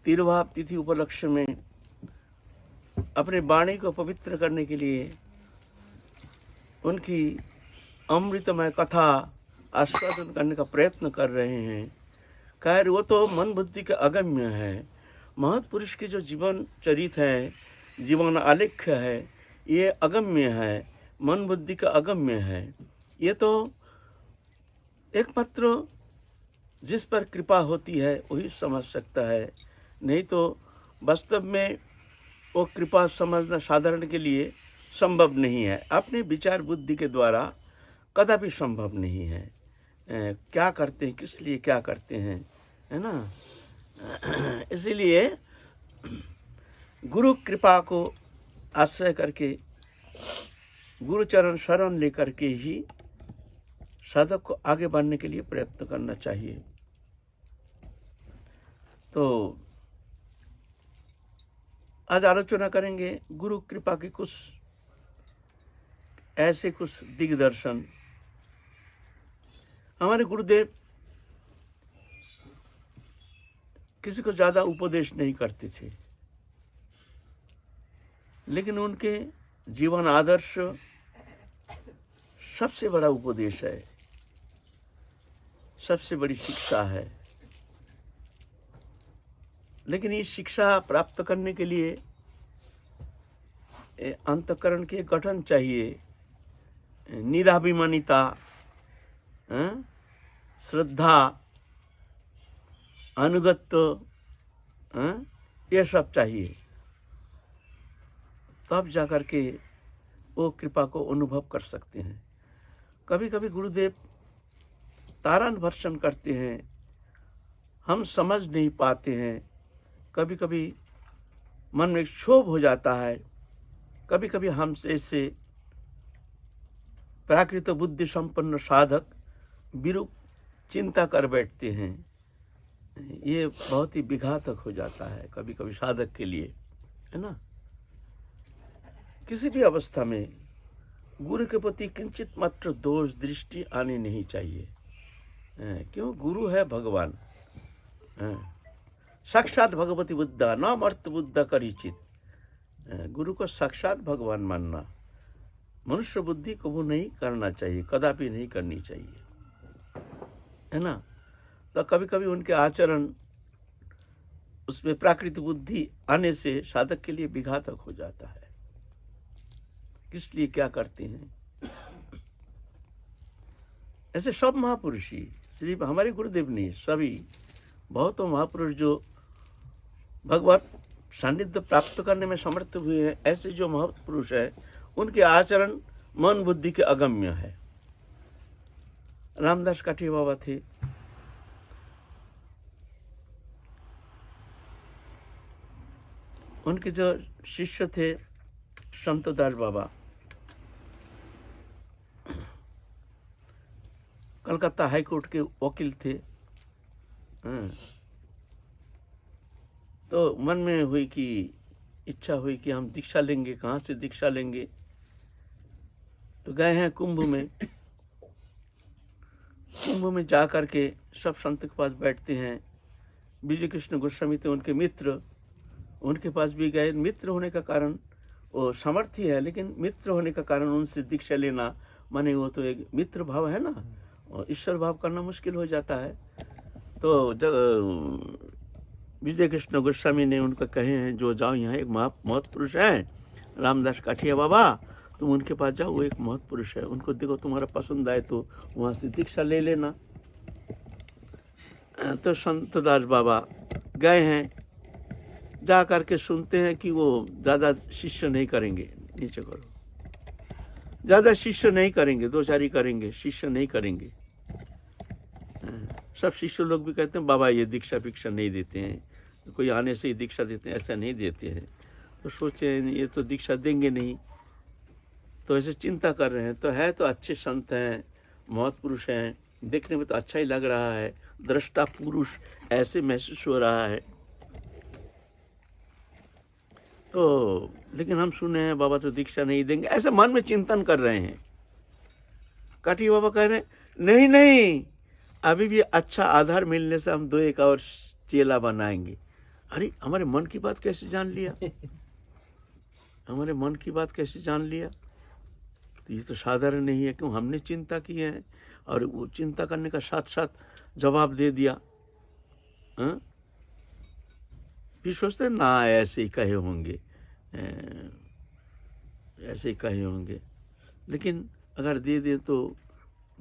तिरुभाव तिथि उपलक्ष्य में अपने वाणी को पवित्र करने के लिए उनकी अमृतमय कथा आस्वादन करने का प्रयत्न कर रहे हैं। खैर वो तो मन बुद्धि के अगम्य है। महत् पुरुष के जो जीवन चरित है, जीवन आलेख्य है, ये अगम्य है, मन बुद्धि का अगम्य है। ये तो एकमात्र जिस पर कृपा होती है वही समझ सकता है, नहीं तो वास्तव में वो कृपा समझना साधारण के लिए संभव नहीं है। अपने विचार बुद्धि के द्वारा कदापि संभव नहीं है। क्या करते हैं, किस लिए क्या करते हैं, है ना। इसीलिए गुरु कृपा को आश्रय करके, गुरु चरण शरण लेकर के ही साधक को आगे बढ़ने के लिए प्रयत्न करना चाहिए। तो आज आलोचना करेंगे गुरु कृपा की कुछ ऐसे कुछ दिग्दर्शन। हमारे गुरुदेव किसी को ज्यादा उपदेश नहीं करते थे, लेकिन उनके जीवन आदर्श सबसे बड़ा उपदेश है, सबसे बड़ी शिक्षा है। लेकिन ये शिक्षा प्राप्त करने के लिए अंतःकरण के गठन चाहिए, निराभिमानिता, श्रद्धा, अनुगत्य, ये सब चाहिए। तब जाकर के वो कृपा को अनुभव कर सकते हैं। कभी कभी गुरुदेव तारण भर्षण करते हैं, हम समझ नहीं पाते हैं। कभी कभी मन में क्षोभ हो जाता है। कभी कभी हमसे से प्राकृत बुद्धि संपन्न साधक विरूप चिंता कर बैठते हैं। ये बहुत ही विघातक हो जाता है कभी कभी साधक के लिए, है ना। किसी भी अवस्था में गुरु के प्रति किंचित मात्र दोष दृष्टि आनी नहीं चाहिए। क्यों? गुरु है भगवान, साक्षात भगवती बुद्धा न मर्त बुद्धा करिचित। गुरु को साक्षात भगवान मानना मनुष्य बुद्धि कबू नहीं करना चाहिए, कदापि नहीं करनी चाहिए, है ना। तो कभी कभी उनके आचरण उसमें प्राकृतिक बुद्धि आने से साधक के लिए विघातक हो जाता है। किस लिए क्या करते हैं। ऐसे सब महापुरुष ही, सिर्फ हमारे गुरुदेव नहीं, सभी बहुतों महापुरुष जो भगवत सानिध्य प्राप्त करने में समर्थ हुए हैं, ऐसे जो महापुरुष है उनके आचरण मन बुद्धि के अगम्य है। रामदास काठिया बाबा थे, उनके जो शिष्य थे संत दास बाबा, कलकत्ता हाईकोर्ट के वकील थे। तो मन में हुई कि इच्छा हुई कि हम दीक्षा लेंगे। कहाँ से दीक्षा लेंगे? तो गए हैं कुंभ में। कुंभ में जा करके सब संत के पास बैठते हैं। विजय कृष्ण गोस्वामी थे उनके मित्र, उनके पास भी गए। मित्र होने का कारण वो सामर्थ्य है, लेकिन मित्र होने का कारण उनसे दीक्षा लेना माने वो तो एक मित्र भाव है ना, और ईश्वर भाव करना मुश्किल हो जाता है। तो जब विजय कृष्ण गोस्वामी ने उनका कहे हैं जो जाओ, यहाँ एक महत्पुरुष है रामदास काठिया बाबा, तुम उनके पास जाओ, वो एक महत्पुरुष है, उनको देखो, तुम्हारा पसंद आए तो वहाँ से दीक्षा ले लेना। तो संत दास बाबा गए हैं, जा करके सुनते हैं कि वो ज़्यादा शिष्य नहीं करेंगे। नीचे करो, ज़्यादा शिष्य नहीं करेंगे, दो चार ही करेंगे, शिष्य नहीं करेंगे। सब शिष्य लोग भी कहते हैं बाबा ये दीक्षा भिक्षा नहीं देते हैं, कोई आने से ही दीक्षा देते हैं, ऐसा नहीं देते हैं। तो सोचे ये तो दीक्षा देंगे नहीं, तो ऐसे चिंता कर रहे हैं। तो है तो अच्छे संत हैं, महत्पुरुष हैं, देखने में तो अच्छा ही लग रहा है, दृष्टा पुरुष ऐसे महसूस हो रहा है। तो लेकिन हम सुने हैं बाबा तो दीक्षा नहीं देंगे, ऐसे मन में चिंतन कर रहे हैं। काठिया बाबा कह रहे हैं नहीं नहीं, अभी भी अच्छा आधार मिलने से हम 2 एक और चेला बनाएंगे, अरे हमारे मन की बात कैसे जान लिया, हमारे मन की बात कैसे जान लिया। तो ये तो साधारण नहीं है, क्यों हमने चिंता की है और वो चिंता करने का साथ साथ जवाब दे दिया। हाँ? फिर सोचते हैं ना ऐसे ही कहे होंगे, ऐसे ही कहे होंगे, लेकिन अगर दे दें तो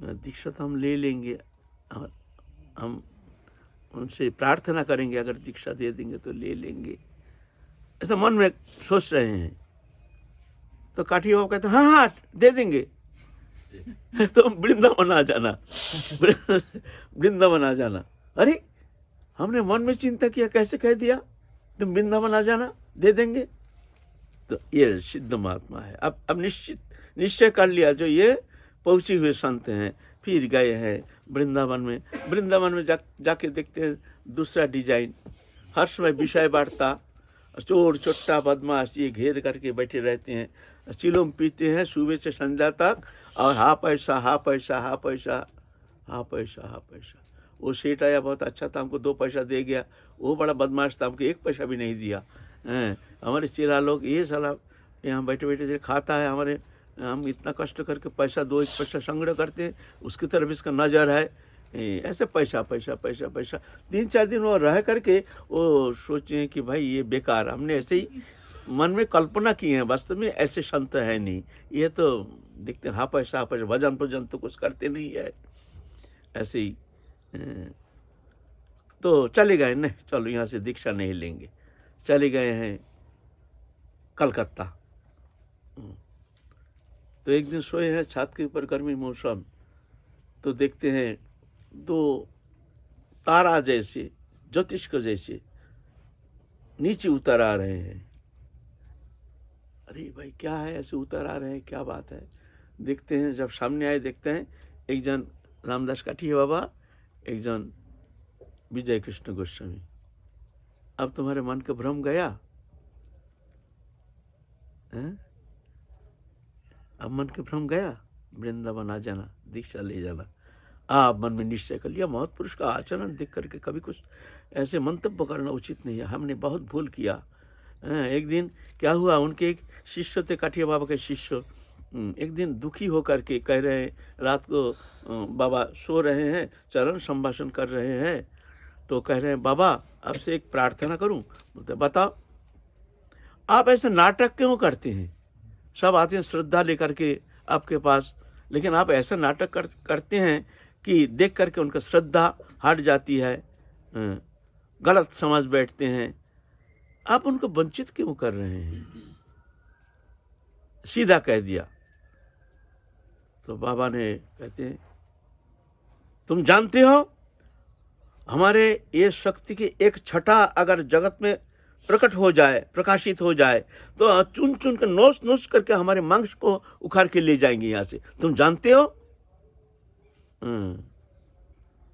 दीक्षा तो हम ले लेंगे और हम उनसे प्रार्थना करेंगे, अगर दीक्षा दे देंगे तो ले लेंगे, ऐसा मन में सोच रहे हैं। तो काठी बाबा कहते हाँ हाँ दे देंगे तो वृंदावन आ जाना, वृंदावन आ जाना। अरे हमने मन में चिंता किया, कैसे कह दिया तुम वृंदावन आ जाना, दे देंगे। तो ये सिद्ध महात्मा है। अब निश्चय कर लिया, जो ये पहुंचे हुए संत हैं। फिर गए हैं वृंदावन में। वृंदावन में जाके देखते हैं दूसरा डिजाइन, हर समय विषय बांटता, चोर चोट्टा बदमाश ये घेर करके बैठे रहते हैं, चिलम पीते हैं सुबह से संध्या तक, और हा पैसा हा पैसा हा पैसा हा पैसा हा पैसा। वो सेठ आया, बहुत अच्छा था, हमको 2 पैसा दे गया। वो बड़ा बदमाश था, हमको 1 पैसा भी नहीं दिया। हमारे चेला लोग, ये साला यहाँ बैठे बैठे जो खाता है, हमारे हम इतना कष्ट करके पैसा 2-1 पैसा संग्रह करते हैं, उसकी तरफ इसका नज़र है। ऐसे पैसा पैसा पैसा पैसा 3-4 दिन वो रह करके वो सोचे कि भाई ये बेकार, हमने ऐसे ही मन में कल्पना की है, वास्तव में ऐसे संत है नहीं। ये तो देखते हैं हा पैसा भजन भजन तो कुछ करते नहीं है, ऐसे ही। तो चले गए, नहीं चलो यहाँ से दीक्षा नहीं लेंगे, चले गए हैं कलकत्ता। तो एक दिन सोए हैं छत के ऊपर, गर्मी मौसम, तो देखते हैं 2 तारा जैसे, ज्योतिष जैसे नीचे उतर आ रहे हैं। अरे भाई क्या है, ऐसे उतर आ रहे हैं, क्या बात है। देखते हैं, जब सामने आए देखते हैं एक जन रामदास काठिया बाबा, एक जन विजय कृष्ण गोस्वामी। अब तुम्हारे मन का भ्रम गया है? अब मन के भ्रम गया, वृंदावन आ जाना, दीक्षा ले जाना। आप मन में निश्चय कर लिया। महत्पुरुष का आचरण देख करके कभी कुछ ऐसे मंतव्य करना उचित नहीं है, हमने बहुत भूल किया। एक दिन क्या हुआ, उनके एक शिष्य थे, काठिया बाबा के शिष्य। एक दिन दुखी होकर के कह रहे हैं, रात को बाबा सो रहे हैं, चरण संभाषण कर रहे हैं, तो कह रहे हैं बाबा आपसे एक प्रार्थना करूं। बोलते बताओ। आप ऐसे नाटक क्यों करते हैं, सब आते हैं श्रद्धा लेकर के आपके पास, लेकिन आप ऐसा नाटक करते हैं कि देख करके उनका श्रद्धा हट जाती है, गलत समझ बैठते हैं। आप उनको वंचित क्यों कर रहे हैं, सीधा कह दिया। तो बाबा ने कहते हैं तुम जानते हो हमारे ये शक्ति की एक छटा अगर जगत में प्रकट हो जाए, प्रकाशित हो जाए, तो चुन चुन कर नोच नोच करके हमारे मांस को उखाड़ के ले जाएंगे यहाँ से, तुम जानते हो।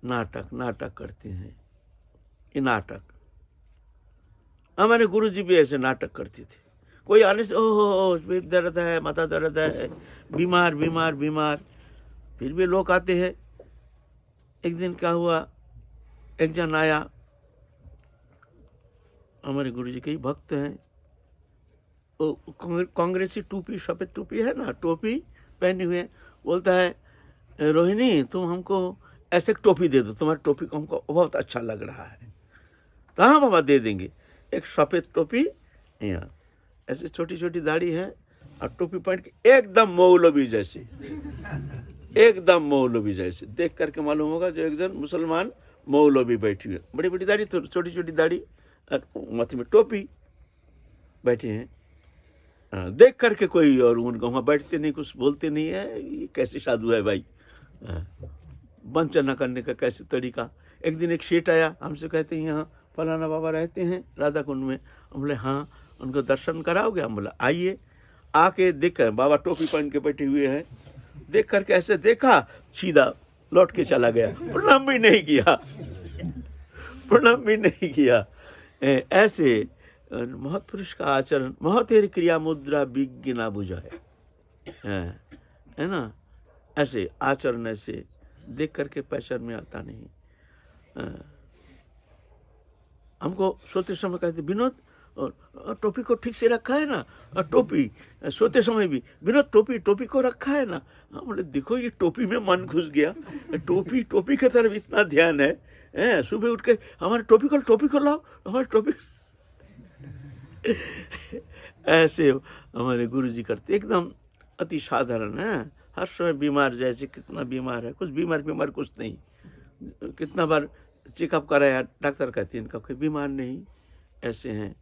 नाटक नाटक करते हैं, ये नाटक। हमारे गुरुजी भी ऐसे नाटक करते थे। कोई आने से ओह पेट दर्द है, माथा दर्द है, बीमार बीमार बीमार, फिर भी लोग आते हैं। एक दिन क्या हुआ, एक जन आया, हमारे गुरुजी के ही भक्त हैं, वो कांग्रेसी टोपी, सफेद टोपी है ना, टोपी पहने हुए, बोलता है रोहिणी तुम हमको ऐसे टोपी दे दो, तुम्हारी टोपी को हमको बहुत अच्छा लग रहा है। तो हाँ बाबा दे देंगे। एक सफेद टोपी, यहाँ ऐसे छोटी छोटी दाढ़ी है, और टोपी पहन के एकदम मौलवी जैसे, एकदम मौलवी जैसे, देख करके मालूम होगा जो एक जन मुसलमान मौलवी बैठी हुई, बड़ी बड़ी दाढ़ी, छोटी छोटी दाढ़ी, माथे में टोपी, बैठे हैं। देख करके कोई और उनका वहाँ बैठते नहीं, कुछ बोलते नहीं है, ये कैसे साधु है भाई, वंचना करने का कैसे तरीका। एक दिन एक सेठ आया, हमसे कहते हैं यहाँ फलाना बाबा रहते हैं राधा कुंड में। हम बोले हाँ, उनको दर्शन कराओगे। हम बोला आइए। आके देखा बाबा टोपी पहन के बैठे हुए हैं, देख करके ऐसे देखा, सीधा लौट के चला गया, प्रणाम भी नहीं किया, प्रणाम भी नहीं किया। ऐसे महत्पुरुष का आचरण, महतेरी क्रिया मुद्रा विज्ञ ना बुझाए, है ना। ऐसे आचरण ऐसे देख करके पहचान में आता नहीं। हमको सोते समय कहते विनोद टोपी को ठीक से रखा है ना, टोपी सोते समय भी विनोद टोपी को रखा है ना। हम बोले देखो ये टोपी में मन घुस गया, टोपी की तरफ इतना ध्यान है। सुबह उठ के हमारे टोपी को लाओ, हमारे टोपी ऐसे हमारे गुरुजी करते, एकदम अति साधारण है। हर समय बीमार, जैसे कितना बीमार है, कुछ बीमार कुछ नहीं। कितना बार चेकअप कराया, डॉक्टर कहते हैं इनका कोई बीमार नहीं। ऐसे हैं।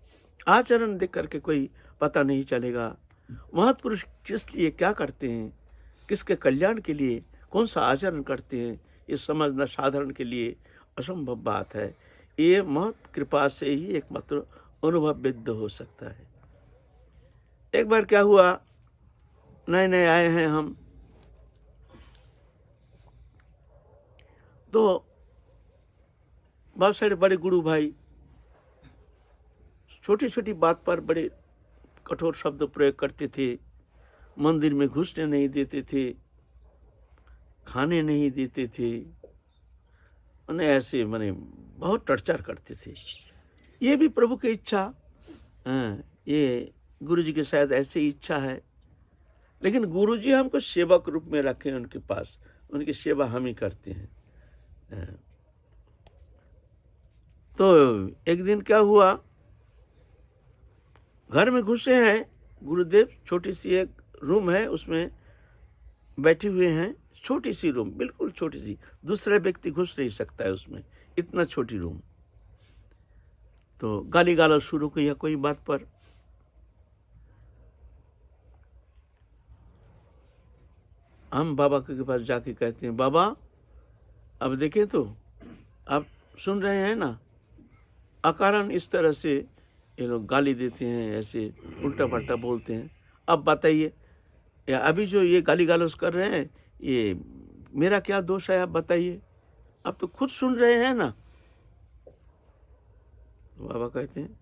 आचरण देख करके कोई पता नहीं चलेगा महापुरुष किस लिए क्या करते हैं, किसके कल्याण के लिए कौन सा आचरण करते हैं, ये समझना साधारण के लिए असंभव बात है। ये महत कृपा से ही एकमात्र अनुभव विद्ध हो सकता है। एक बार क्या हुआ, नए नए आए हैं हम, तो बहुत सारे बड़े गुरु भाई छोटी छोटी बात पर बड़े कठोर शब्द प्रयोग करते थे। मंदिर में घुसने नहीं देते थे, खाने नहीं देते थे, मैंने ऐसे बहुत टॉर्चर करते थे। ये भी प्रभु की इच्छा, ये गुरु जी की शायद ऐसे ही इच्छा है। लेकिन गुरु जी हमको सेवक रूप में रखे उनके पास, उनकी सेवा हम ही करते हैं। तो एक दिन क्या हुआ, घर में घुसे हैं गुरुदेव, छोटी सी एक रूम है, उसमें बैठे हुए हैं। छोटी सी रूम, बिल्कुल छोटी सी, दूसरा व्यक्ति घुस नहीं सकता है उसमें, इतना छोटी रूम। तो गाली गालो शुरू किया कोई बात पर। हम बाबा के पास जाके कहते हैं, बाबा अब देखें तो आप सुन रहे हैं ना, अकारण इस तरह से ये लोग गाली देते हैं, ऐसे उल्टा पल्टा बोलते हैं। अब बताइए, या अभी जो ये गाली गालोच कर रहे हैं, ये मेरा क्या दोष है, आप बताइए, आप तो खुद सुन रहे हैं ना। बाबा कहते हैं,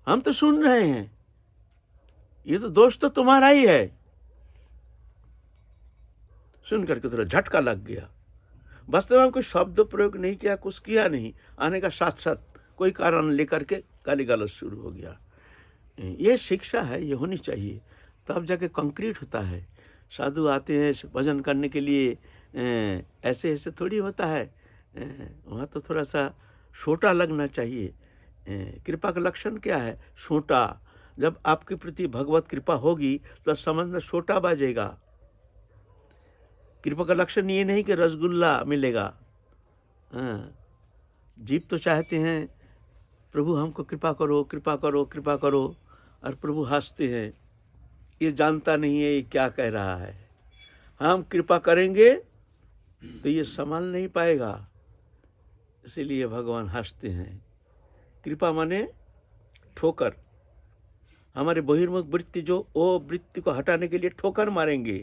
हम तो सुन रहे हैं, ये तो दोष तो तुम्हारा ही है। सुन करके थोड़ा झटका लग गया। वास्तव में कोई शब्द प्रयोग नहीं किया, कुछ किया नहीं, आने का साथ साथ कोई कारण लेकर के गाली गालोच शुरू हो गया। ये शिक्षा है, ये होनी चाहिए, तब जाके कंक्रीट होता है। साधु आते हैं भजन करने के लिए, ऐसे ऐसे थोड़ी होता है। वहाँ तो थोड़ा सा छोटा लगना चाहिए। कृपा का लक्षण क्या है? छोटा। जब आपके प्रति भगवत कृपा होगी तो समझना छोटा बाजेगा। कृपा का लक्षण ये नहीं कि रसगुल्ला मिलेगा। जीव तो चाहते हैं प्रभु हमको कृपा करो, कृपा करो, कृपा करो, और प्रभु हंसते हैं। ये जानता नहीं है ये क्या कह रहा है। हम कृपा करेंगे तो ये संभाल नहीं पाएगा, इसीलिए भगवान हंसते हैं। कृपा माने ठोकर। हमारे बहिर्मुख वृत्ति जो, वो वृत्ति को हटाने के लिए ठोकर मारेंगे।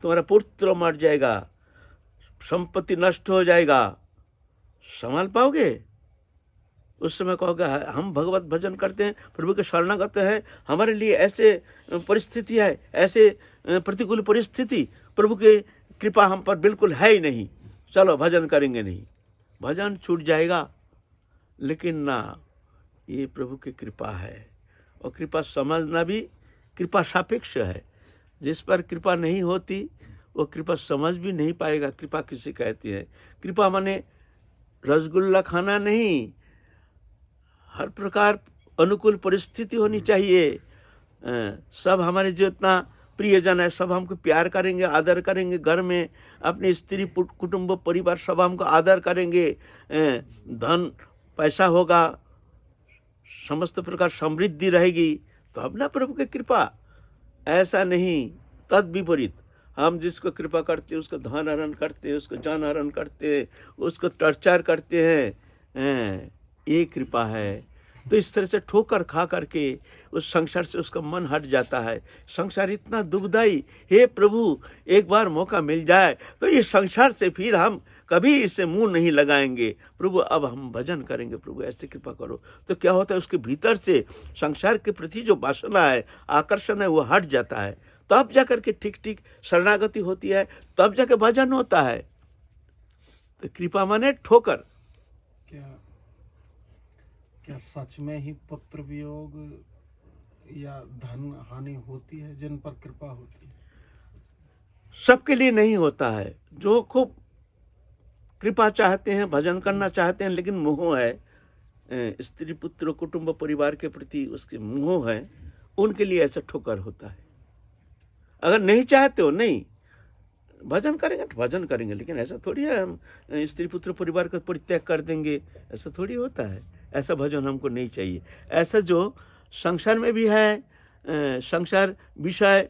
तुम्हारा पुत्र मर जाएगा, संपत्ति नष्ट हो जाएगा, संभाल पाओगे? उस समय कहोगे हम भगवत भजन करते हैं, प्रभु के शरणागत हैं, हमारे लिए ऐसे परिस्थिति है, ऐसे प्रतिकूल परिस्थिति, प्रभु की कृपा हम पर बिल्कुल है ही नहीं, चलो भजन करेंगे नहीं। भजन छूट जाएगा। लेकिन ना, ये प्रभु की कृपा है, और कृपा समझना भी कृपा सापेक्ष है। जिस पर कृपा नहीं होती वो कृपा समझ भी नहीं पाएगा कृपा किसे कहती है। कृपा माने रसगुल्ला खाना नहीं, हर प्रकार अनुकूल परिस्थिति होनी चाहिए। सब हमारे जितना प्रियजन है सब हमको प्यार करेंगे, आदर करेंगे। घर में अपनी स्त्री कुटुंब परिवार सब हमको आदर करेंगे। धन पैसा होगा, समस्त प्रकार समृद्धि रहेगी, तो अब ना प्रभु की कृपा। ऐसा नहीं, तद विपरीत। हम जिसको कृपा करते हैं उसको धन हरण करते हैं, उसको जान हरण करते हैं, उसको टॉर्चर करते हैं। ये कृपा है। तो इस तरह से ठोकर खा करके उस संसार से उसका मन हट जाता है। संसार इतना दुखदाई, हे प्रभु एक बार मौका मिल जाए तो ये संसार से फिर हम कभी इसे मुंह नहीं लगाएंगे। प्रभु अब हम भजन करेंगे, प्रभु ऐसे कृपा करो। तो क्या होता है, उसके भीतर से संसार के प्रति जो वासना है, आकर्षण है, वो हट जाता है। तब जाकर के ठीक ठीक शरणागति होती है, तब जाके भजन होता है। तो कृपा माने ठोकर। क्या सच में ही पुत्र वियोग या धन हानि होती है जिन पर कृपा होती है? सबके लिए नहीं होता है। जो खूब कृपा चाहते हैं, भजन करना चाहते हैं, लेकिन मोह है, स्त्री पुत्र कुटुंब परिवार के प्रति उसके मोह है, उनके लिए ऐसा ठोकर होता है। अगर नहीं चाहते हो, नहीं भजन करेंगे तो भजन करेंगे, लेकिन ऐसा थोड़ी है हम स्त्री पुत्र परिवार का परित्याग कर देंगे, ऐसा थोड़ी होता है। ऐसा भजन हमको नहीं चाहिए। ऐसा जो संसार में भी है, संसार विषय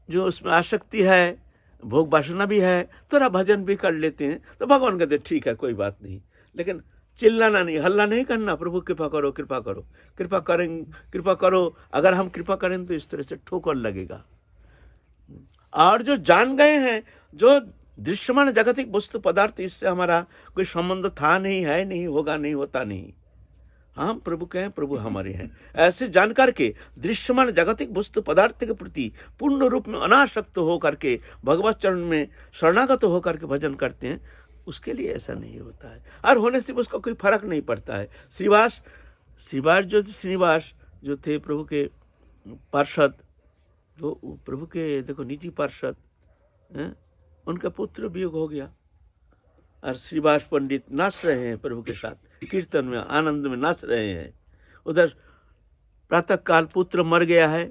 जो उसमें आसक्ति है, भोग वासना भी है, थोड़ा भजन भी कर लेते हैं, तो भगवान कहते ठीक है, कोई बात नहीं, लेकिन चिल्लाना नहीं, हल्ला नहीं करना, प्रभु कृपा करो कृपा करो, कृपा करें, कृपा करो। अगर हम कृपा करें तो इस तरह से ठोकर लगेगा। और जो जान गए हैं, जो दृश्यमान जागतिक वस्तु पदार्थ, इससे हमारा कोई संबंध था नहीं, है नहीं, होगा नहीं, होता नहीं, हम प्रभु के हैं, प्रभु हमारे हैं, ऐसे जानकर के दृश्यमान जागतिक वस्तु पदार्थ के प्रति पूर्ण रूप में अनासक्त होकर के भगवत चरण में शरणागत होकर के भजन करते हैं, उसके लिए ऐसा नहीं होता है। और होने से उसका कोई फर्क नहीं पड़ता है। श्रीवास श्रीनिवास जो थे प्रभु के पार्षद, जो प्रभु के देखो निजी पार्षद हैं, उनका पुत्र वियोग हो गया, और श्रीवास पंडित नाच रहे हैं प्रभु के साथ, कीर्तन में आनंद में नाच रहे हैं। उधर प्रातः काल पुत्र मर गया है,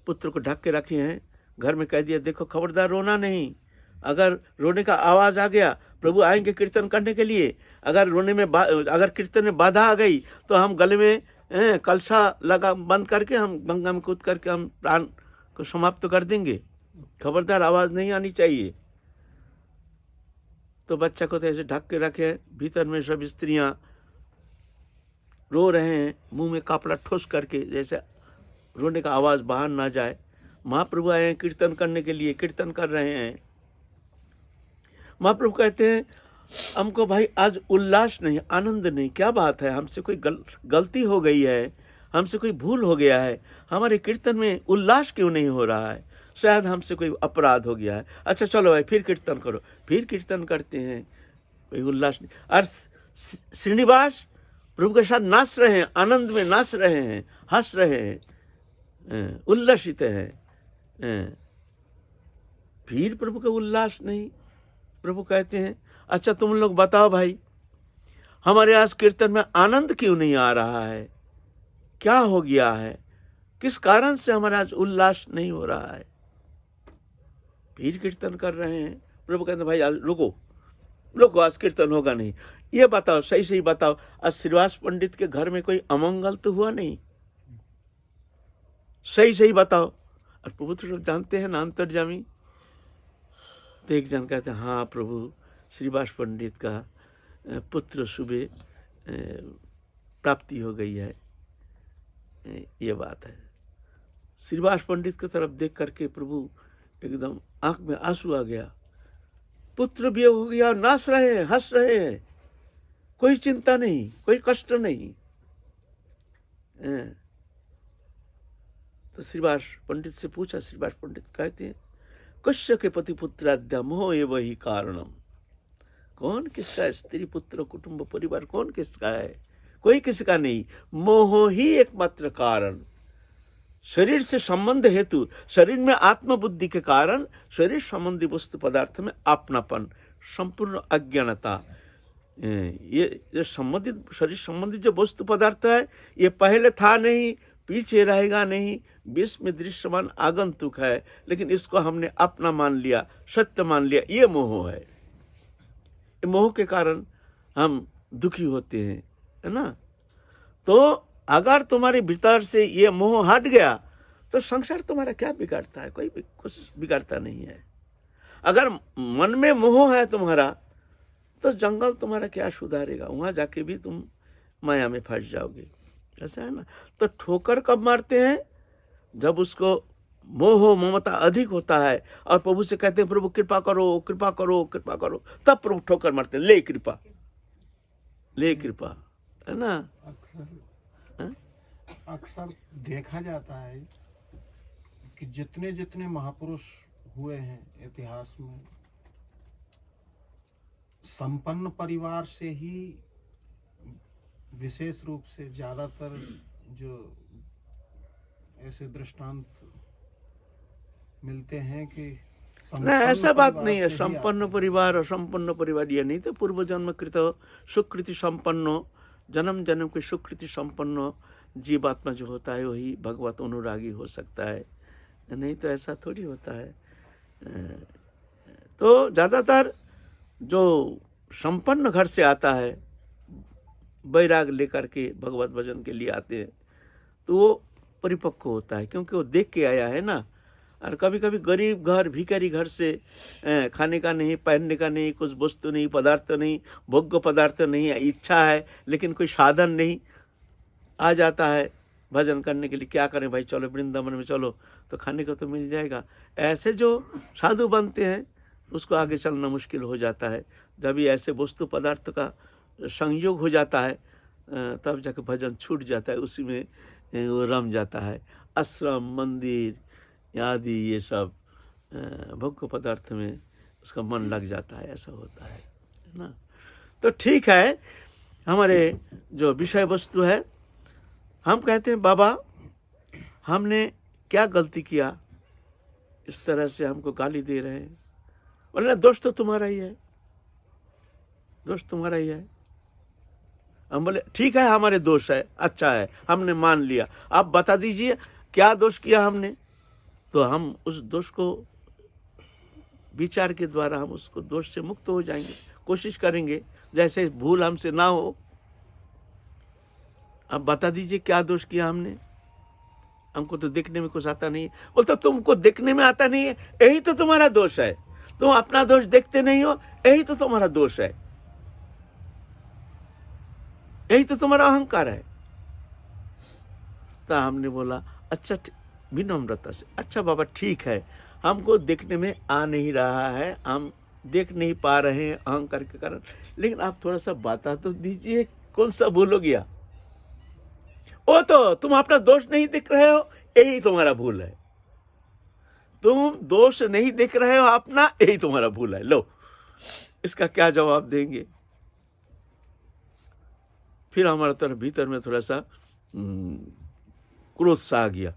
पुत्र को ढक के रखे हैं, घर में कह दिया देखो खबरदार रोना नहीं, अगर रोने का आवाज आ गया प्रभु आएंगे कीर्तन करने के लिए, अगर रोने में अगर कीर्तन में बाधा आ गई तो हम गले में कलशा लगा बंद करके हम गंगा में कूद करके हम प्राण को समाप्त कर देंगे, खबरदार आवाज नहीं आनी चाहिए। तो बच्चा को तो ऐसे ढक के रखे, भीतर में सब स्त्रियां रो रहे हैं, मुंह में कपड़ा ठोस करके, जैसे रोने का आवाज बाहर ना जाए। महाप्रभु आए हैं कीर्तन करने के लिए, कीर्तन कर रहे हैं। महाप्रभु कहते हैं हमको भाई आज उल्लास नहीं, आनंद नहीं, क्या बात है, हमसे कोई गलती हो गई है, हमसे कोई भूल हो गया है, हमारे कीर्तन में उल्लास क्यों नहीं हो रहा है, शायद हमसे कोई अपराध हो गया है। अच्छा चलो भाई फिर कीर्तन करो, फिर कीर्तन करते हैं, कोई उल्लास नहीं। और श्रीनिवास प्रभु के साथ नाच रहे हैं, आनंद में नाच रहे हैं, हंस रहे हैं, उल्लसित हैं, फिर प्रभु का उल्लास नहीं। प्रभु कहते हैं अच्छा तुम लोग बताओ भाई, हमारे आज कीर्तन में आनंद क्यों नहीं आ रहा है, क्या हो गया है, किस कारण से हमारा आज उल्लास नहीं हो रहा है। फिर कीर्तन कर रहे हैं। प्रभु कहते हैं भाई आज रुको, आज कीर्तन होगा नहीं। ये बताओ, सही सही बताओ, आज श्रीवास पंडित के घर में कोई अमंगल तो हुआ नहीं, सही सही बताओ। और प्रभु तो जानते हैं ना अंतर्जामी। तो एक जन कहते हैं हाँ प्रभु, श्रीवास पंडित का पुत्र सुबह प्राप्ति हो गई है, ये बात है। श्रीवास पंडित की तरफ देख करके प्रभु एकदम आंख में आंसू आ गया, पुत्र वियोग हो गया, नाच रहे हैं, हंस रहे हैं, कोई चिंता नहीं, कोई कष्ट नहीं। तो श्रीवास पंडित से पूछा, श्रीवास पंडित कहते हैं कश्य के पति पुत्राद्या मोह एव ही कारणम। कौन किसका, स्त्री पुत्र कुटुंब परिवार कौन किसका है, कोई किसका नहीं, मोह ही एकमात्र कारण। शरीर से संबंध हेतु, शरीर में आत्मबुद्धि के कारण शरीर संबंधी वस्तु पदार्थ में अपनापन, संपूर्ण अज्ञानता, ये संबंधित शरीर संबंधित जो वस्तु पदार्थ है ये पहले था नहीं, पीछे रहेगा नहीं, विश्व में दृश्यमान आगंतुक है, लेकिन इसको हमने अपना मान लिया, सत्य मान लिया, ये मोह है। ये मोह के कारण हम दुखी होते हैं, है ना। तो अगर तुम्हारे भीतर से ये मोह हट गया तो संसार तुम्हारा क्या बिगाड़ता है, कोई भी कुछ बिगाड़ता नहीं है। अगर मन में मोह है तुम्हारा तो जंगल तुम्हारा क्या सुधारेगा, वहां जाके भी तुम माया में फंस जाओगे, ऐसा है ना। तो ठोकर कब मारते हैं, जब उसको मोह ममता अधिक होता है और प्रभु से कहते हैं प्रभु कृपा करो कृपा करो कृपा करो, तब प्रभु ठोकर मारते हैं, ले कृपा, ले कृपा, है ना। अक्सर देखा जाता है कि जितने जितने महापुरुष हुए हैं इतिहास में, संपन्न परिवार से ही विशेष रूप से ज़्यादातर जो ऐसे दृष्टांत मिलते हैं कि ना, ऐसा बात नहीं है। से ही संपन्न आते हैं। परिवार और संपन्न परिवार ये नहीं, तो पूर्व जन्म कृत सुकृति संपन्न, जन्म जन्म के सुकृति संपन्न जीवात्मा जो होता है वही भगवत अनुरागी हो सकता है, नहीं तो ऐसा थोड़ी होता है। तो ज़्यादातर जो संपन्न घर से आता है, वैराग लेकर के भगवत भजन के लिए आते हैं, तो वो परिपक्व होता है, क्योंकि वो देख के आया है ना। और कभी कभी गरीब घर, भिखारी घर से खाने का नहीं, पहनने का नहीं, कुछ वस्तु नहीं, पदार्थ नहीं, भोग्य पदार्थ नहीं, इच्छा है लेकिन कोई साधन नहीं, आ जाता है भजन करने के लिए। क्या करें भाई, चलो वृंदावन में चलो, तो खाने को तो मिल जाएगा। ऐसे जो साधु बनते हैं उसको आगे चलना मुश्किल हो जाता है। जब भी ऐसे वस्तु पदार्थ का संयोग हो जाता है तब जाकर भजन छूट जाता है, उसी में वो रम जाता है। आश्रम, मंदिर आदि ये सब भोग्य पदार्थ में उसका मन लग जाता है, ऐसा होता है ना। तो ठीक है, हमारे जो विषय वस्तु है, हम कहते हैं बाबा हमने क्या गलती किया, इस तरह से हमको गाली दे रहे हैं। बोले दोष तो तुम्हारा ही है, दोष तुम्हारा ही है। हम बोले ठीक है, हमारे दोष है, अच्छा है, हमने मान लिया, आप बता दीजिए क्या दोष किया हमने, तो हम उस दोष को विचार के द्वारा हम उसको दोष से मुक्त हो जाएंगे, कोशिश करेंगे जैसे भूल हमसे ना हो। अब बता दीजिए क्या दोष किया हमने, हमको तो देखने में कुछ आता नहीं है। बोलते तुमको देखने में आता नहीं है, यही तो तुम्हारा दोष है, तुम अपना दोष देखते नहीं हो, यही तो तुम्हारा दोष है, यही तो तुम्हारा अहंकार है। तो हमने बोला अच्छा, विनम्रता से, अच्छा बाबा ठीक है, हमको देखने में आ नहीं रहा है, हम देख नहीं पा रहे हैं अहंकार के कारण, लेकिन आप थोड़ा सा बता तो दीजिए कौन सा भूल हो गया। वो तो तुम अपना दोष नहीं देख रहे हो, यही तुम्हारा भूल है। तुम दोष नहीं देख रहे हो अपना, यही तुम्हारा भूल है। लो, इसका क्या जवाब देंगे। फिर हमारा तरफ भीतर में थोड़ा सा क्रोध सा आ गया।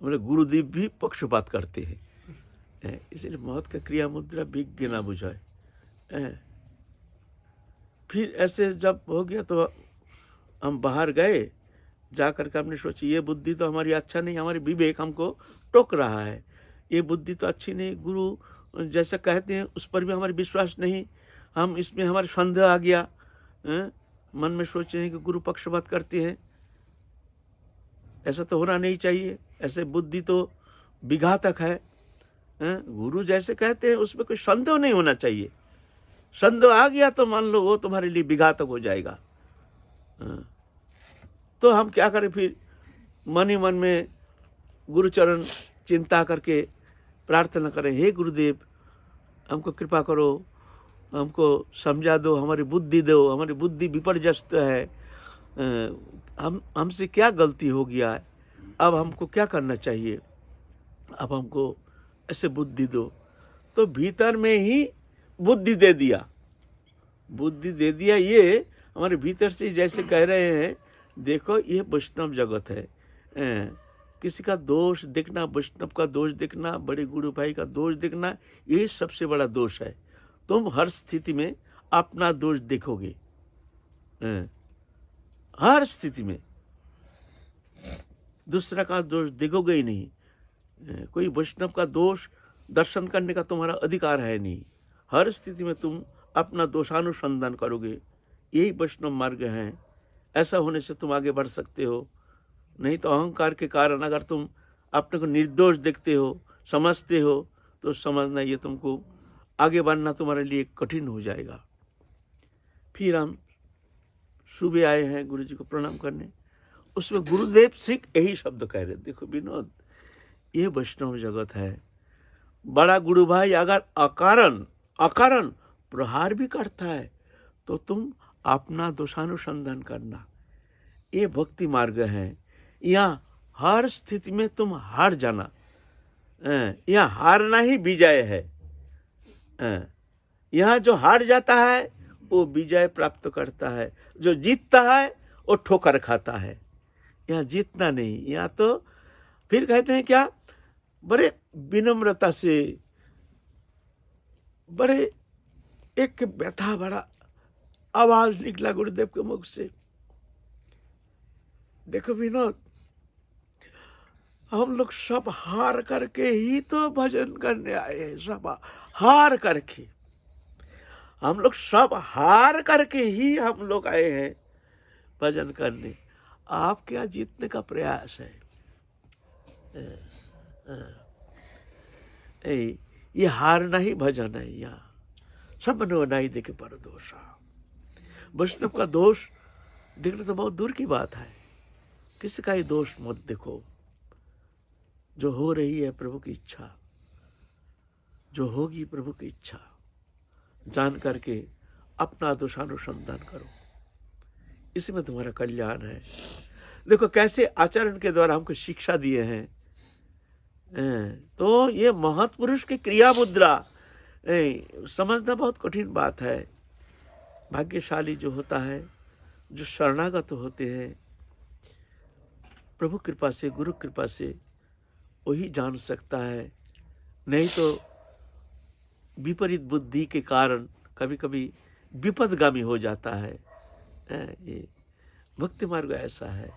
हमारे गुरुदेव भी पक्षपात करते हैं, इसलिए मौत का क्रिया मुद्रा विज्ञ ना बुझाए। फिर ऐसे जब हो गया तो हम बाहर गए, जाकर के हमने सोची ये बुद्धि तो हमारी अच्छा नहीं, हमारी विवेक हमको टोक रहा है, ये बुद्धि तो अच्छी नहीं, गुरु जैसा कहते हैं उस पर भी हमारी विश्वास नहीं, हम इसमें हमारे संदेह आ गया। मन में सोचे हैं कि गुरु पक्षपात करते हैं, ऐसा तो होना नहीं चाहिए, ऐसे बुद्धि तो विघातक है। गुरु जैसे कहते हैं उसमें कोई संदेह नहीं होना चाहिए, संदेह आ गया तो मान लो वो तुम्हारे लिए विघातक हो जाएगा। तो हम क्या करें, फिर मन ही मन में गुरुचरण चिंता करके प्रार्थना करें, हे गुरुदेव हमको कृपा करो, हमको समझा दो, हमारी बुद्धि दो, हमारी बुद्धि विपर्यस्त है, हमसे क्या गलती हो गया है, अब हमको क्या करना चाहिए, अब हमको ऐसे बुद्धि दो। तो भीतर में ही बुद्धि दे दिया, बुद्धि दे दिया। ये हमारे भीतर से जैसे कह रहे हैं, देखो ये वैष्णव जगत है, किसी का दोष देखना, वैष्णव का दोष देखना, बड़े गुरु भाई का दोष देखना, ये सबसे बड़ा दोष है। तुम हर स्थिति में अपना दोष देखोगे, हर स्थिति में दूसरा का दोष देखोगे ही नहीं। कोई वैष्णव का दोष दर्शन करने का तुम्हारा अधिकार है नहीं, हर स्थिति में तुम अपना दोषानुसंधान करोगे, यही वैष्णव मार्ग है। ऐसा होने से तुम आगे बढ़ सकते हो, नहीं तो अहंकार के कारण अगर तुम अपने को निर्दोष देखते हो, समझते हो, तो समझना ये तुमको आगे बढ़ना तुम्हारे लिए कठिन हो जाएगा। फिर हम सुबह आए हैं गुरु जी को प्रणाम करने, उसमें गुरुदेव सिंह यही शब्द कह रहे, देखो विनोद, ये वैष्णव जगत है, बड़ा गुरु भाई अगर अकारण प्रहार भी करता है तो तुम अपना दोषानुसंधान करना, ये भक्ति मार्ग है। यहाँ हर स्थिति में तुम हार जाना, यहाँ हारना ही विजय है। यहाँ जो हार जाता है वो विजय प्राप्त करता है, जो जीतता है वो ठोकर खाता है। यहाँ जीतना नहीं, यहाँ तो फिर कहते हैं क्या, बड़े विनम्रता से, बड़े एक व्यथा भरा आवाज निकला गुरुदेव के मुख से, देखो विनोद, हम लोग सब हार करके ही तो भजन करने आए हैं, सब हार करके, हम लोग सब हार करके ही हम लोग आए हैं भजन करने। आप क्या जीतने का प्रयास है? ये हारना ही भजन है। यहाँ सब मनोनाई देखे पर दोषा, वैष्णव का दोष देखना तो बहुत दूर की बात है, किसी का ही दोष मत देखो। जो हो रही है प्रभु की इच्छा, जो होगी प्रभु की इच्छा, जान करके अपना दोषानुसंधान करो, इसमें तुम्हारा कल्याण है। देखो कैसे आचरण के द्वारा हमको शिक्षा दिए हैं। तो ये महत्पुरुष की क्रिया मुद्रा समझना बहुत कठिन बात है। भाग्यशाली जो होता है, जो शरणागत होते हैं, प्रभु कृपा से, गुरु कृपा से वही जान सकता है। नहीं तो विपरीत बुद्धि के कारण कभी कभी विपदगामी हो जाता है। ये भक्ति मार्ग ऐसा है।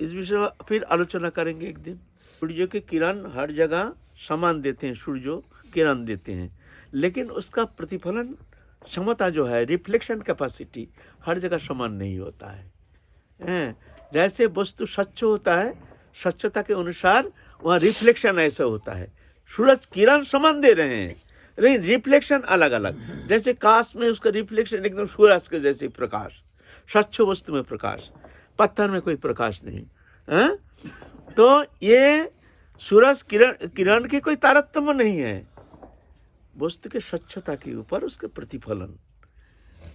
इस विषय में फिर आलोचना करेंगे एक दिन। सूर्य के किरण हर जगह समान देते हैं, सूर्य किरण देते हैं, लेकिन उसका प्रतिफलन क्षमता जो है, रिफ्लेक्शन कैपेसिटी, हर जगह समान नहीं होता है। जैसे वस्तु स्वच्छ होता है, स्वच्छता के अनुसार वहाँ रिफ्लेक्शन ऐसा होता है। सूरज किरण समान दे रहे हैं, लेकिन रिफ्लेक्शन अलग अलग। जैसे कांच में उसका रिफ्लेक्शन एकदम सूरज के जैसे प्रकाश, स्वच्छ वस्तु में प्रकाश, पत्थर में कोई प्रकाश नहीं है। तो ये सूरज किरण की कोई तारतम्य नहीं है, वस्तु के स्वच्छता के ऊपर उसके प्रतिफलन।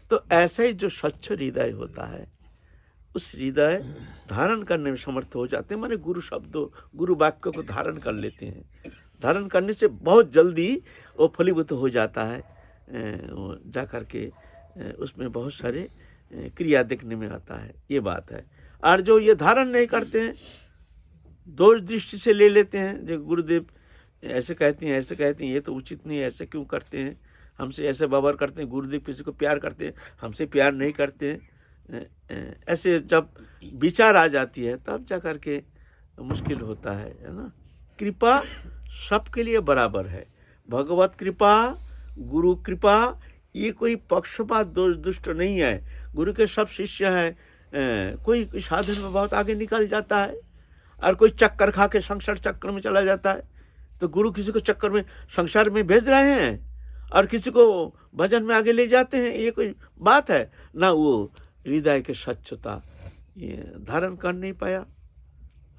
तो ऐसा ही जो स्वच्छ हृदय होता है, उस हृदय धारण करने में समर्थ हो जाते हैं। माने गुरु शब्दों, गुरु वाक्य को धारण कर लेते हैं। धारण करने से बहुत जल्दी वो फलीभूत हो जाता है। जा करके उसमें बहुत सारे क्रिया देखने में आता है, ये बात है। और जो ये धारण नहीं करते हैं, दोष दृष्टि से ले लेते हैं, जो गुरुदेव ऐसे कहते हैं, ऐसे कहते हैं, ये तो उचित नहीं है, ऐसे क्यों करते हैं, हमसे ऐसे व्यवहार करते हैं। गुरुदेव किसी को प्यार करते हैं, हमसे प्यार नहीं करते हैं। ऐसे जब विचार आ जाती है तब जा करके मुश्किल होता है ना। कृपा सबके लिए बराबर है। भगवत कृपा, गुरु कृपा, ये कोई पक्षपात दोष दुष्ट नहीं है। गुरु के सब शिष्य हैं। कोई साधन में बहुत आगे निकल जाता है और कोई चक्कर खा के संसार चक्कर में चला जाता है। तो गुरु किसी को चक्कर में संसार में भेज रहे हैं और किसी को भजन में आगे ले जाते हैं, ये कोई बात है ना। वो हृदय के स्वच्छता ये धारण कर नहीं पाया,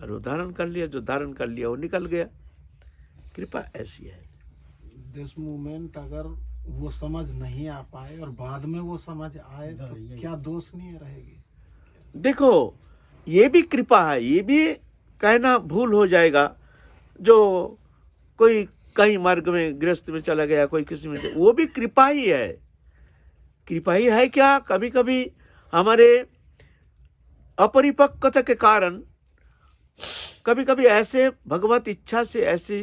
और वो धारण कर लिया, जो धारण कर लिया वो निकल गया। कृपा ऐसी है। दिस मोमेंट अगर वो समझ नहीं आ पाए और बाद में वो समझ आए तो क्या दोष नहीं रहेगी? देखो ये भी कृपा है, ये भी कहना भूल हो जाएगा। जो कोई कहीं मार्ग में गृहस्थ में चला गया, कोई किसी में, वो भी कृपा ही है। कृपा ही है क्या? कभी कभी हमारे अपरिपक्वता के कारण कभी कभी ऐसे भगवत इच्छा से ऐसे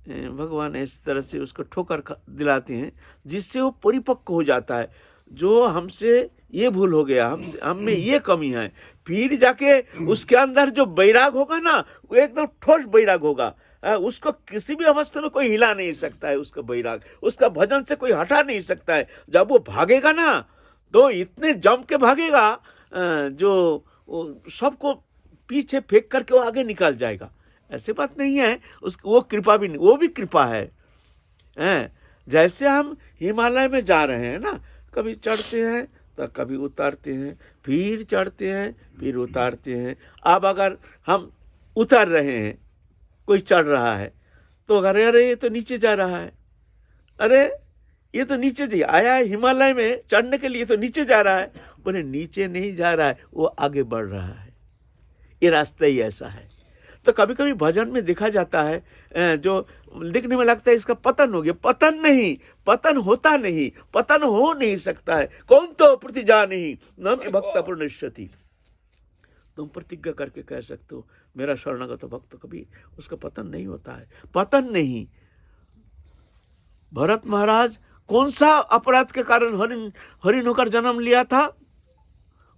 भगवान इस तरह से उसको ठोकर दिलाते हैं जिससे वो परिपक्व हो जाता है। जो हमसे ये भूल हो गया, हमसे हम में ये कमी है, फिर जाके उसके अंदर जो बैराग होगा ना, वो एकदम ठोस बैराग होगा। उसको किसी भी अवस्था में कोई हिला नहीं सकता है। उसका बैराग, उसका भजन से कोई हटा नहीं सकता है। जब वो भागेगा ना तो इतने जम के भागेगा जो सबको पीछे फेंक करके वो आगे निकल जाएगा। ऐसे बात नहीं है। वो कृपा भी नहीं, वो भी कृपा है। जैसे हम हिमालय में जा रहे हैं ना, कभी चढ़ते हैं तो कभी उतारते हैं, फिर चढ़ते हैं, फिर उतारते हैं। अब अगर हम उतर रहे हैं, कोई चढ़ रहा है तो अरे ये तो नीचे जा रहा है, अरे ये तो नीचे जी आया है हिमालय में चढ़ने के लिए, तो नीचे जा रहा है। बोले नीचे नहीं जा रहा है, वो आगे बढ़ रहा है। ये रास्ता ही ऐसा है। तो कभी कभी भजन में देखा जाता है जो दिखने में लगता है इसका पतन हो गया। पतन नहीं, पतन होता नहीं, पतन हो नहीं सकता है। कौन तो प्रतिजा नहीं न मे भक्त प्रणश्यति। तुम प्रतिज्ञा करके कह सकते हो मेरा शरणागत भक्त कभी उसका पतन नहीं होता है, पतन नहीं। भरत महाराज कौन सा अपराध के कारण हरिण होकर जन्म लिया था?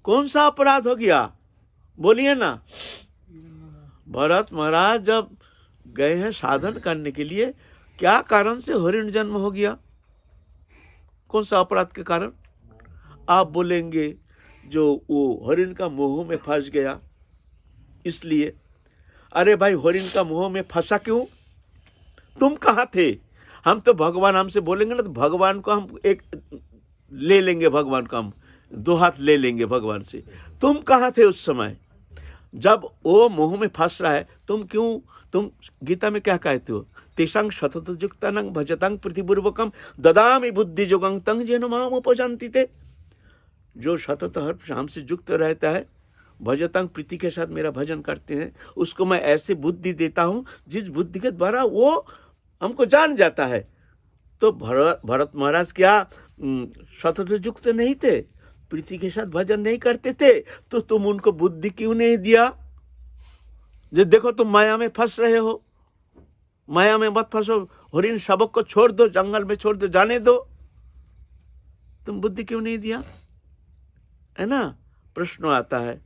कौन सा अपराध हो गया? बोलिए ना। भरत महाराज जब गए हैं साधन करने के लिए, क्या कारण से हरिण जन्म हो गया? कौन सा अपराध के कारण? आप बोलेंगे जो वो हरिण का मोह में फंस गया इसलिए। अरे भाई, हरिण का मोह में फंसा क्यों? तुम कहाँ थे? हम तो भगवान हमसे बोलेंगे ना तो भगवान को हम एक ले लेंगे, भगवान को हम दो हाथ ले लेंगे भगवान से। तुम कहाँ थे उस समय जब वो मोह में फंस रहा है? तुम गीता में क्या कहते हो? तेषां शततयुक्तानां भजतां प्रतिपूर्वकं ददामि बुद्धि योगं तं येन माम उपजान्ति ते। जो सतत हर हमसे युक्त रहता है, भजतांग प्रीति के साथ मेरा भजन करते हैं, उसको मैं ऐसे बुद्धि देता हूं जिस बुद्धि के द्वारा वो हमको जान जाता है। तो भरत महाराज क्या सतत युक्त नहीं थे? प्रीति के साथ भजन नहीं करते थे? तो तुम उनको बुद्धि क्यों नहीं दिया? जो देखो तुम माया में फंस रहे हो, माया में मत फंसो, हरिण शावक को छोड़ दो, जंगल में छोड़ दो, जाने दो। तुम बुद्धि क्यों नहीं दिया? है ना, प्रश्न आता है।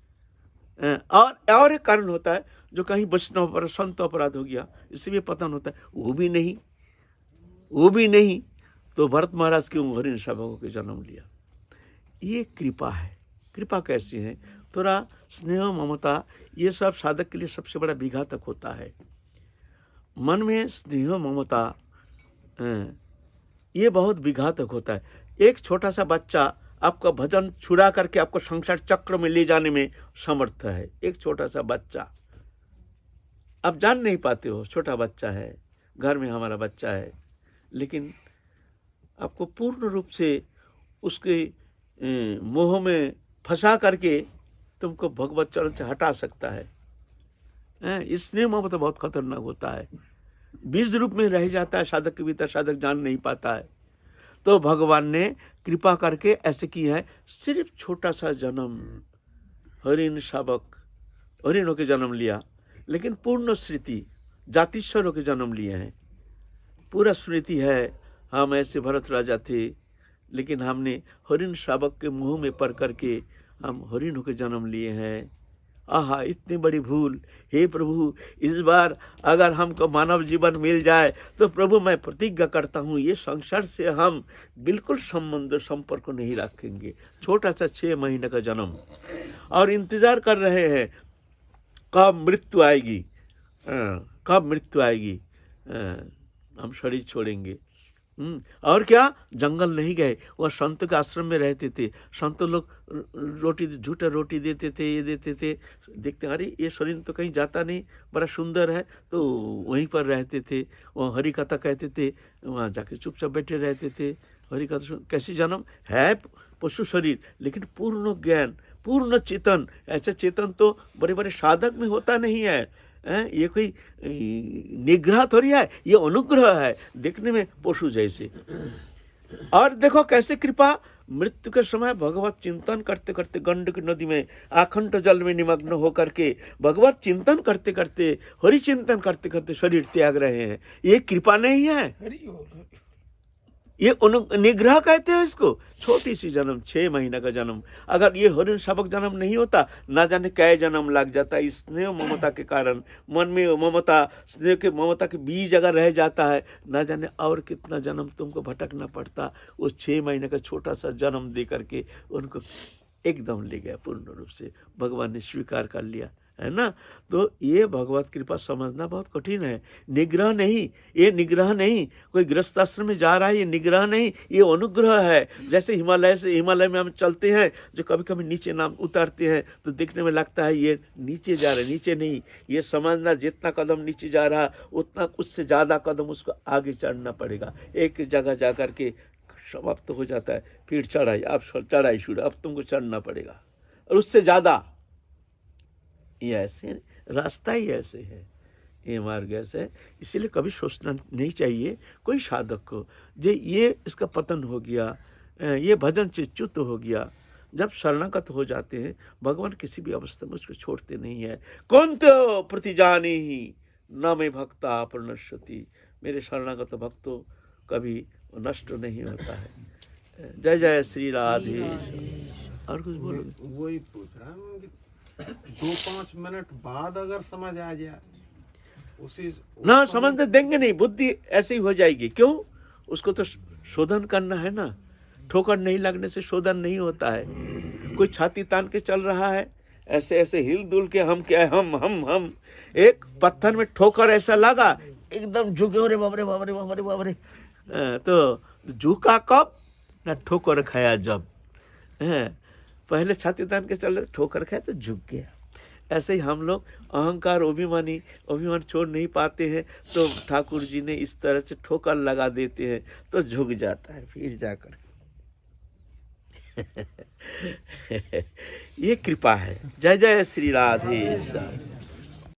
और एक कारण होता है जो कहीं वैष्णव पर संत अपराध हो गया, इसलिए पतन होता है। वो भी नहीं तो भरत महाराज क्यों हरिण शावकों के जन्म लिया? ये कृपा है। कृपा कैसी है? थोड़ा स्नेह ममता, ये सब साधक के लिए सबसे बड़ा विघातक होता है। मन में स्नेह ममता ये बहुत विघातक होता है। एक छोटा सा बच्चा आपका भजन छुड़ा करके आपको संसार चक्र में ले जाने में समर्थ है। एक छोटा सा बच्चा, आप जान नहीं पाते हो, छोटा बच्चा है, घर में हमारा बच्चा है, लेकिन आपको पूर्ण रूप से उसके मोह में फंसा करके तुमको भगवत चरण से हटा सकता है। इस नियम तो बहुत खतरनाक होता है। बीज रूप में रह जाता है साधक के भीतर, साधक जान नहीं पाता है। तो भगवान ने कृपा करके ऐसे की है, सिर्फ छोटा सा जन्म, हरिण शावक, हरिणों के जन्म लिया, लेकिन पूर्ण स्मृति जातीश्वरों के जन्म लिए हैं। पूरा स्मृति है, हम ऐसे भरत राजा थे, लेकिन हमने हरिण शावक के मुंह में पड़ करके हम हरिणों के जन्म लिए हैं। आहा, इतनी बड़ी भूल। हे प्रभु, इस बार अगर हमको मानव जीवन मिल जाए तो प्रभु मैं प्रतिज्ञा करता हूँ ये संसार से हम बिल्कुल संबंध संपर्क नहीं रखेंगे। छोटा सा 6 महीने का जन्म, और इंतजार कर रहे हैं कब मृत्यु आएगी, कब मृत्यु आएगी, हम शरीर छोड़ेंगे। और क्या, जंगल नहीं गए, वह संत के आश्रम में रहते थे। संत लोग रोटी, झूठा रोटी देते थे, ये देते थे। देखते अरे ये शरीर तो कहीं जाता नहीं, बड़ा सुंदर है, तो वहीं पर रहते थे। वहाँ हरि कथा कहते थे, वहाँ जाके चुपचाप बैठे रहते थे। हरि कथा कैसी जन्म है, पशु शरीर, लेकिन पूर्ण ज्ञान, पूर्ण चेतन। ऐसा चेतन तो बड़े बड़े साधक में होता नहीं है। ये कोई निग्रह थोड़ी है, ये अनुग्रह है, देखने में पशु जैसे। और देखो कैसे कृपा, मृत्यु के समय भगवत चिंतन करते करते गंडक नदी में आखंड जल में निमग्न होकर के भगवत चिंतन करते करते, हरि चिंतन करते करते शरीर त्याग रहे हैं। ये कृपा नहीं है, ये निग्रह कहते हैं इसको। छोटी सी जन्म, 6 महीने का जन्म, अगर ये हरिण शावक जन्म नहीं होता, ना जाने कै जन्म लग जाता। इस स्नेह ममता के कारण मन में ममता, स्नेह के ममता के बीज अगर रह जाता है, ना जाने और कितना जन्म तुमको भटकना पड़ता। उस 6 महीने का छोटा सा जन्म दे करके उनको एकदम ले गया, पूर्ण रूप से भगवान ने स्वीकार कर लिया, है ना। तो ये भगवत कृपा समझना बहुत कठिन है। निग्रह नहीं, ये निग्रह नहीं। कोई गृहस्थ आश्रम में जा रहा है, ये निग्रह नहीं, ये अनुग्रह है। जैसे हिमालय में हम चलते हैं, जो कभी कभी नीचे नाम उतारते हैं तो देखने में लगता है ये नीचे जा रहा है, नीचे नहीं। ये समझना जितना कदम नीचे जा रहा उतना उससे ज़्यादा कदम उसको आगे चढ़ना पड़ेगा। एक जगह जा कर के समाप्त तो हो जाता है, फिर चढ़ाई, अब चढ़ाई शुरू, अब तुमको चढ़ना पड़ेगा, और उससे ज़्यादा। ये ऐसे रास्ता ही ऐसे है। ये मार्ग ऐसा है। इसीलिए कभी सोचना नहीं चाहिए कोई साधक को जे ये इसका पतन हो गया, ये भजन से च्युत हो गया। जब शरणागत हो जाते हैं भगवान किसी भी अवस्था में उसको छोड़ते नहीं है। कौन तो प्रतिजानी ही न में भक्ता प्रणश्यति, मेरे शरणागत भक्तों कभी नष्ट नहीं होता है। जय जय श्री राधे। और कुछ बोलोगे? वही पूछ रहा हूँ कि 2-5 मिनट बाद अगर समझ आ जाए उसी ना समझने देंगे नहीं, बुद्धि ऐसे ही हो जाएगी। क्यों? उसको तो शोधन करना है ना, ठोकर नहीं लगने से शोधन नहीं होता है। कोई छाती तान के चल रहा है, ऐसे ऐसे हिल दुल के हम क्या है, हम एक पत्थर में ठोकर ऐसा लगा, एकदम झुके, अरे बाबरे बाबरे बाबरे बाबरे। तो झुका कब? ना ठोकर खाया जब। पहले छाती तान के चल रहे, ठोकर खाया तो झुक गया। ऐसे ही हम लोग अहंकार अभिमान छोड़ नहीं पाते हैं, तो ठाकुर जी ने इस तरह से ठोकर लगा देते हैं तो झुक जाता है फिर जाकर। ये कृपा है। जय जय श्री राधे।